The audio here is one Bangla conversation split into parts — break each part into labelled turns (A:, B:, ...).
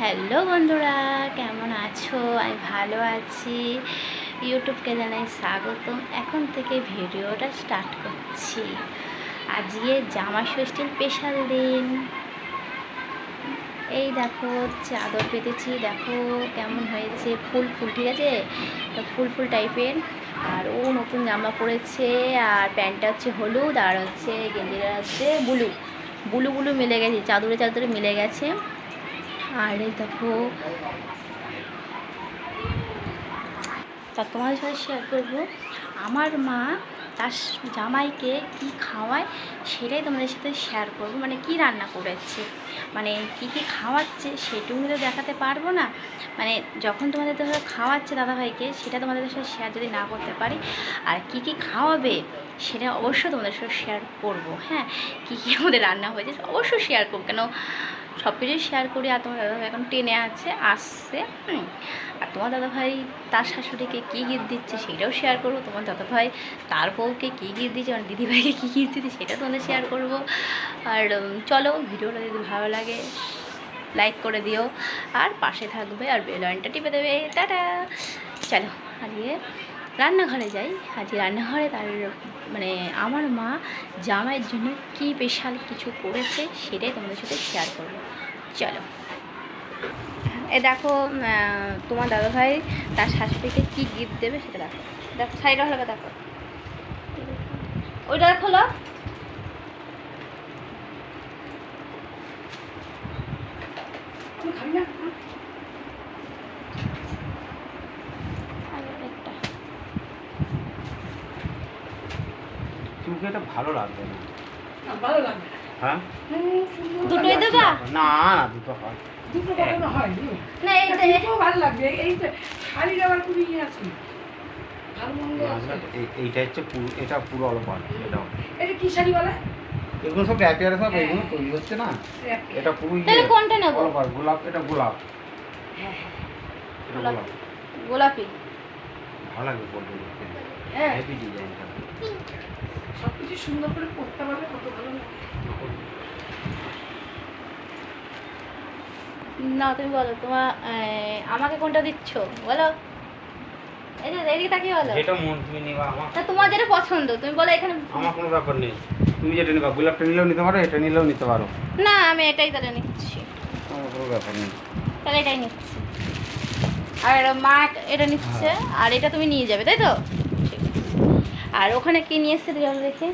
A: হ্যালো বন্ধুরা, কেমন আছো? আমি ভালো আছি। ইউটিউবকে জানাই স্বাগতম। এখন থেকে ভিডিওটা স্টার্ট করছি। আজকে জামাই ষষ্ঠীর স্পেশাল দিন। এই দেখো চাদর পেতেছি, দেখো কেমন হয়েছে, ফুল ফুল, ঠিক আছে, তো ফুল ফুল টাইপের। আর ও নতুন জামা পরেছে, আর প্যান্টটা হচ্ছে হলুদ, আর হচ্ছে গেঞ্জিটা হচ্ছে ব্লু ব্লু ব্লু মিলে গেছে, চাদরে চাদরে মিলে গেছে। আর এই দেখো, তা তোমাদের সাথে শেয়ার করবো আমার মা তার জামাইকে কি খাওয়ায়, সেটাই তোমাদের সাথে শেয়ার করবো। মানে কি রান্না করেছে, মানে কি কি খাওয়াচ্ছে সেটুকু তো দেখাতে পারবো না। মানে যখন তোমাদের ধরো খাওয়াচ্ছে দাদাভাইকে, সেটা তোমাদের সাথে শেয়ার যদি না করতে পারি, আর কি কি খাওয়াবে সেটা অবশ্যই তোমাদের সাথে শেয়ার করবো। হ্যাঁ, কী কী আমাদের রান্না হয়েছে অবশ্যই শেয়ার করবো, কেন সব কিছুই শেয়ার করি। আর তোমার দাদাভাই এখন টেনে আসছে। আর তোমার দাদাভাই তার শাশুড়িকে কী গিফট দিচ্ছে সেটাও শেয়ার করবো। তোমার দাদাভাই তার বউকে কী গিফট দিচ্ছে, মানে দিদিভাইকে কী গিফট দিচ্ছে সেটা তোমাদের শেয়ার করবো। আর চলো, ভিডিওটা যদি ভালো লাগে লাইক করে দিও, আর পাশে থাকবে, আর বেল আইকনটা টিপে দেবে। টাটা। চলো আজকে রান্নাঘরে যাই। আজকে রান্নাঘরে তার মানে আমার মা জামাইয়ের জন্য কী স্পেশাল কিছু করেছে সেটাই তোমাদের সাথে শেয়ার করবো। চলো। এ দেখো, তোমার দাদাভাই তার শাশুড়িকে কী গিফট দেবে সেটা দেখো। দেখো সাইডটা ভালো, দেখো ওইটা খোলো।
B: চুলকে এটা ভালো লাগবে না।
C: ভালো লাগবে না।
B: হ্যাঁ,
A: দুটোই দেবা?
B: না দুটো হয়।
C: দুটো কখনো হয়
A: না,
C: এইটাও ভালো লাগবে। এই তো শাড়ির আবার খুবই ইয়ে আছে, ভালো মন্দ আছে।
B: এইটা হচ্ছে পুরো, এটা পুরো অল্প আছে।
C: এটা কি শাড়ি বলে?
B: এগুলো সব র্যাপিয়ারে সব এগুলো তৈরি হচ্ছে না। এটা পুরো
A: তাহলে কোনটা নেব?
B: গোলাপ, এটা গোলাপ।
C: হ্যাঁ হ্যাঁ,
B: এটা গোলাপ
A: গোলাপি।
B: ভালো লাগবে বলতে।
C: হ্যাঁ,
B: হেভি ডিজাইনটা।
C: সব কিছু সুন্দর করে পরতে পারলে কত ভালো লাগে।
A: না তুমি বলো, তোমার আমাকে কোনটা দিচ্ছ বলো। এই যে এদিকে তাকিয়ে বলো,
B: যেটা মন তুমি নিবা।
A: তা তোমার যেটা পছন্দ তুমি বলো। এখানে
B: আমার কোনো ব্যাপার নেই, তুমি যেটা নিবা। গোলাপটা নিলেও নিতে পারো, এটা নিলেও নিতে পারো।
A: না, আমি এটাই তাহলে নিচ্ছি।
B: আমার কোনো ব্যাপার নেই।
A: তাহলে এটাই নিচ্ছি। আর মা এটা নিচ্ছে, আর এটা তুমি নিয়ে যাবে, তাই তো? ঠিক আছে। আর ওখানে কি নিয়ে এসছে দেখে,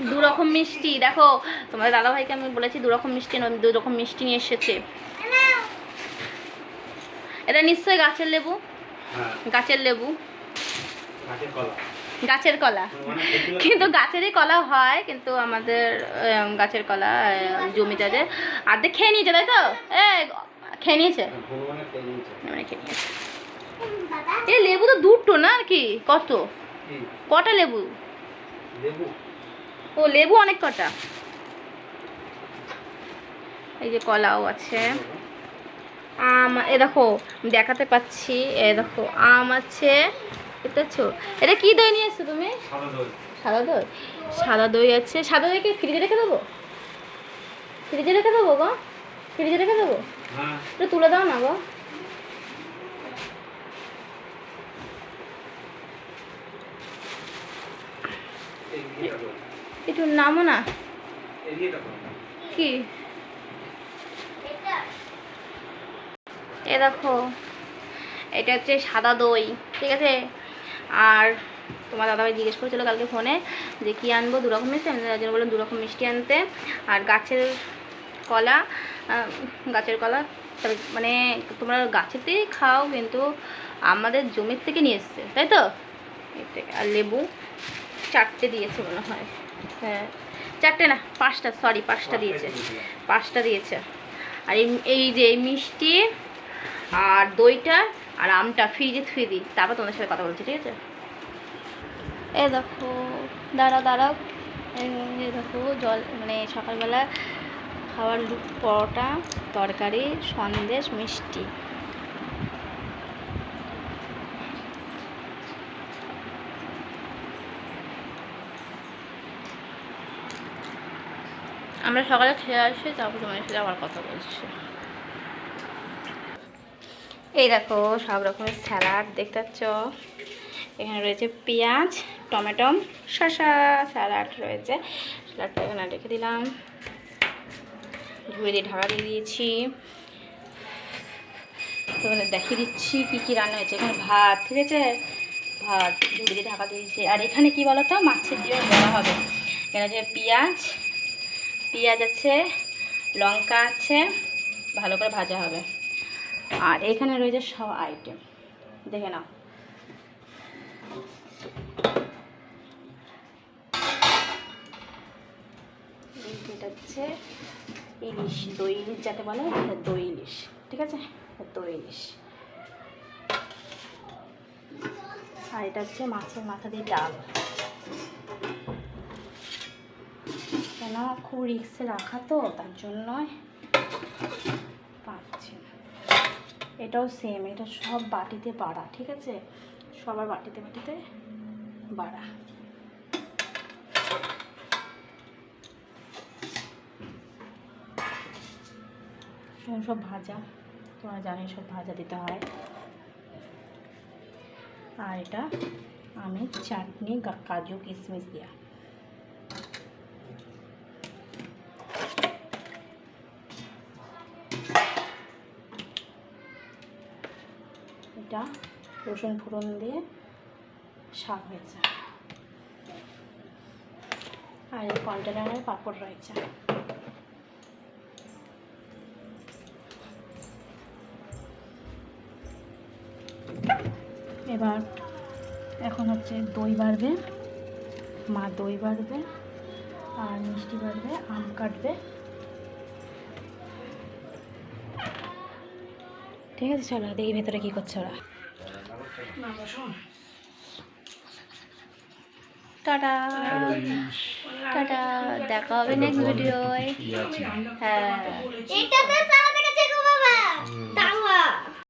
A: দু রকম মিষ্টি। দেখো তোমার দাদাভাইকে আমি বলেছি দু রকম মিষ্টি, দু রকম মিষ্টি নিয়ে এসেছে। এটা নিশ্চয়ই গাছের লেবু।
B: হ্যাঁ,
A: গাছের লেবু,
B: গাছের কলা।
A: গাছের কলা। কিন্তু গাছেরই কলা হয়, কিন্তু আমাদের গাছের কলা জমিতে আছে। অর্ধেক খেয়ে নিয়েছে, তাই তো? খেয়ে নিয়েছে, মানে খেয়ে নিয়েছে। এই লেবু তো দুটো না, আর কি কত, কটা লেবু? ও লেবু অনেক কটা। এই যে কলাও আছে, আম, এ দেখো দেখাতে পাচ্ছি, এ দেখো আম আছে, বুঝতেছো? এটা কি দই নিয়ে এসছো তুমি? সাদা দই। সাদা দই আছে। সাদা দইকে ফ্রিজে রেখে দেবো? ফ্রিজে রেখে দেবো গো, ফ্রিজে রেখে দেবো। একটু তুলে দাও না গো। একটু নামো না। কি এ দেখো, এটা হচ্ছে সাদা দই, ঠিক আছে। আর তোমার দাদাভাই জিজ্ঞেস করেছিল কালকে ফোনে যে কী আনবো, দু রকম মিষ্টি। আমি তার জন্য বললাম দু রকম মিষ্টি আনতে। আর গাছের কলা, গাছের কলা মানে তোমরা গাছেতেই খাও, কিন্তু আমাদের জমির থেকে নিয়ে এসছে, তাই তো? আর লেবু 4টে দিয়েছে মনে হয়। হ্যাঁ, 4টে না 5টা, সরি 5টা দিয়েছে, 5টা দিয়েছে। আর এই যে এই মিষ্টি আর দইটা আর আমটা ফ্রিজে থুয়ে দিই, তারপর তোমাদের সাথে কথা বলছি, ঠিক আছে? এ দেখো, দাঁড়াও, এই দেখো জল, মানে সকালবেলা খাওয়ার পরোটা, তরকারি, সন্দেশ, মিষ্টি। আমরা সকালে খেয়ে আসি, তারপর তোমাদের সাথে আবার কথা বলছি। এই দেখো সব রকমের স্যালাড দেখতে পাচ্ছ। এখানে রয়েছে পেঁয়াজ, টমেটো, শসা, স্যালাড রয়েছে। স্যালাডটা এখানে রেখে দিলাম, ঝুড়ি দিয়ে ঢাকা দিয়ে দিয়েছি। তোমাদের দেখিয়ে দিচ্ছি কী কী রান্না হয়েছে। এখানে ভাত, ঠিক আছে, ভাত ঝুড়ি দিয়ে ঢাকা দিয়েছি। আর এখানে কি বলো তো, মাছের ডিমের বড়া হবে। এখানে যে পেঁয়াজ আছে, লঙ্কা আছে, ভালো করে ভাজা হবে। আর এখানে রয়েছে সব আইটেম, দেখে নাও। এটা হচ্ছে ইলিশ, দই ইলিশ যাকে বলে, দই ইলিশ, ঠিক আছে, দই ইলিশ। আর এটা হচ্ছে মাছের মাথা দিয়ে ডাল। কেন খুব রিক্সে রাখা তো, তার জন্য পাচ্ছি না। এটাও সেম, এটা সব বাটিতে বাড়া, ঠিক আছে, সবার বাটিতে বাটিতে বাড়া। সব ভাজা, তোমরা জানি সব ভাজা দিতে হয়। আর এটা আমি চাটনি কাজু কিশমিশ দিয়া। এটা রসুন ফোড়ন দিয়ে শাক হয়েছে। আর এই কন্টেনারে পাঁপড় রয়েছে। এবার এখন হচ্ছে দই বাড়বে, মা দই বাড়বে আর মিষ্টি বাড়বে, আম কাটবে, ঠিক আছে। চলো দেখি ভেতরে কী করছে ওরা। টাটা টাটা, দেখা হবে নেক্সট ভিডিওয়। হ্যাঁ।